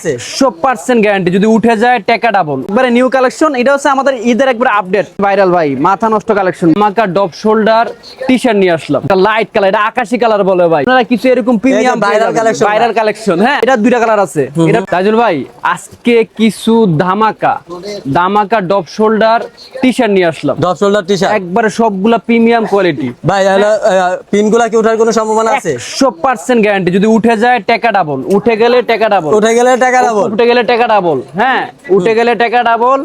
আছে 100% গ্যারান্টি, যদি উঠে যায় টাকা ডাবল। একবারে নিউ কালেকশন, এটা হচ্ছে আমাদের ঈদের একবারে আপডেট ভাইরাল ভাই, মাথা নষ্ট কালেকশন। আমাকে ডপ শোল্ডার টি-শার্ট নিয়ে আসলাম, এটা লাইট কালার, এটা আকাশি কালার বলে ভাই। আপনারা কিছু এরকম প্রিমিয়াম ভাইরাল কালেকশন, হ্যাঁ এটা দুইটা কালার আছে। এটা তাজুল ভাই আজকে কিছু ধামাকা ডপ শোল্ডার টি-শার্ট নিয়ে আসলাম। ডপ শোল্ডার টি-শার্ট একবারে সবগুলা প্রিমিয়াম কোয়ালিটি ভাই। পিনগুলা কি ওঠার কোনো সম্ভাবনা আছে? 100% গ্যারান্টি, যদি উঠে যায় টাকা ডাবল, উঠে গেলে টাকা ডাবল, উঠে গেলে টাকা ডাবল, উঠে গেলে টাকা ডাবল। হ্যাঁ উঠে গেলে টাকা ডাবল।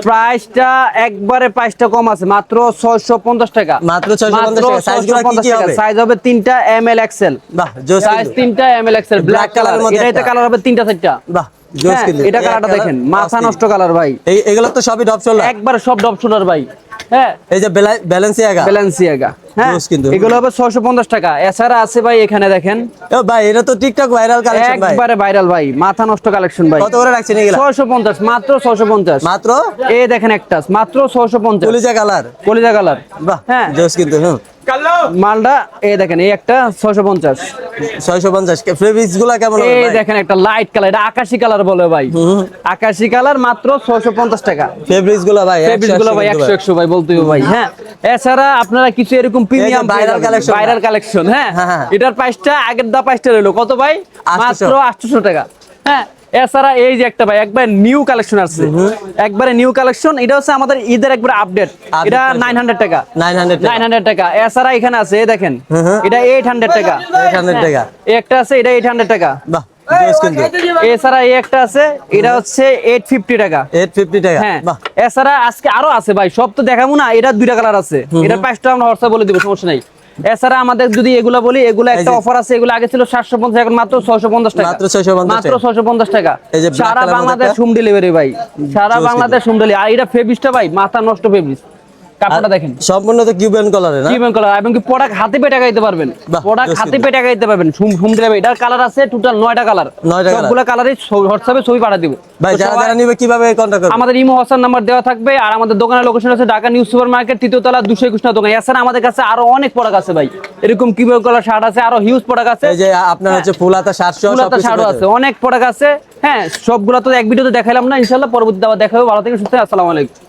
প্রাইসটা একবারে কম আছে, মাত্র 650 টাকা। মাত্র 650 টাকা। সাইজগুলো কি কি হবে? সাইজ হবে 3টা ML XL। বাহ জোস। সাইজ 3টা ML XL, ব্ল্যাক কালারের মধ্যে। এটা কালার হবে 3টা 4টা। বাহ জোস। কিন্তু এটা কালারটা দেখেন, মাথা নষ্ট কালার ভাই। এগুলো তো সবই ডপ শোল্ডার, একবারে সব ডপ শোল্ডার ভাই। হ্যাঁ এই যে ব্যালেন্সিয়াগা। হ্যাঁ এগুলো হবে 650 টাকা। এছাড়া আছে ভাই এখানে দেখেন, ও ভাই এটা তো টিকটক ভাইরাল কালেকশন ভাই, একবারে ভাইরাল ভাই, মাথা নষ্ট কালেকশন ভাই। কত করে রাখছেন এগুলা? 650, মাত্র 650। মাত্র এই দেখেন একটা মাত্র 650, কলিজা কালার। বাহ হ্যাঁ জোস কিন্তু। হ্যাঁ মালটা এই দেখেন, এই একটা 650। 650 ফেব্রিক্স গুলা কেমন হবে এই ভাই? দেখেন একটা লাইট কালার, এটা আকাশি কালার বলে ভাই। আকাশি কালার, মাত্র 650 টাকা। ফেব্রিক্স গুলা ভাই 100 ভাই বলতে হবে ভাই। হ্যাঁ এছাড়া আপনারা কিছু এরকম প্রিমিয়াম ভাইরাল কালেকশন, হ্যাঁ এটার প্রাইসটা আগের প্রাইসটা রইলো কত ভাই? মাত্র 800 টাকা। হ্যাঁ এছাড়া এই যে একটা ভাই একবার নিউ কালেকশন আছে, একবারে নিউ কালেকশন। এটা হচ্ছে আমাদের ঈদের একবার আপডেট। এটা 900 টাকা। 900 টাকা। এছাড়া এখানে আছে এই দেখেন, এটা 800 টাকা। 800 টাকা। এই একটা আছে, এটা 800 টাকা। বাহ জোস কিন্তু। এছাড়া এই একটা আছে, এটা হচ্ছে 850 টাকা। 850 টাকা। হ্যাঁ বাহ এছাড়া আজকে আরো আছে ভাই, সব তো দেখাবো না। এটা দুইটা কালার আছে, এটার প্রাইসটা আমরা হোয়াটসঅ্যাপ বলে দিব, সমস্যা নাই। এছাড়া আমাদের যদি এগুলা বলি, এগুলা একটা অফার আছে। এগুলো আগে ছিল 750, এখন মাত্র 650 টাকা। মাত্র 650 টাকা। সারা বাংলাদেশ হোম ডেলিভারি ভাই, সারা বাংলাদেশ হোম ডেলিভারি। আর এটা ফেব্রিক্সটা ভাই মাথা নষ্ট ফেব্রিক্স। কাপড়টা দেখেন সম্পূর্ণ তো কিউবেন কালারে না? কিউবেন কালার, এবং কি প্রোডাক্ট হাতে পেটে গাইতে পারবেন। প্রোডাক্ট হাতে পেটে গাইতে পারবেন হোম ডেলিভারি। এটার কালার আছে টোটাল 9টা কালার। সবগুলা কালারই হোয়াটসঅ্যাপে ছবি পাঠিয়ে দিব ভাই। যারা নিবে কিভাবে কন্টাক্ট করবে? আমাদের ইমো হোয়াটসঅ্যাপ নাম্বার দেওয়া থাকবে। আর আমাদের দোকানের লোকেশন আছে ঢাকা নিউ সুপার মার্কেট, 3য় তলা, 221 নম্বর দোকান। এছাড়া আমাদের কাছে আরো অনেক প্রোডাক্ট আছে ভাই, এরকম কিউবেন কালার শার্ট আছে, আরো হিউজ প্রোডাক্ট আছে। এই যে আপনার হচ্ছে ফুল হাতা শার্ট আছে, অনেক প্রোডাক্ট আছে। হ্যাঁ সবগুলা তো এক ভিডিওতে দেখাইলাম না, ইনশাআল্লাহ পরবর্তীতে আবার দেখাবো। ভালো থেকে সুস্থ, আসসালামু আলাইকুম।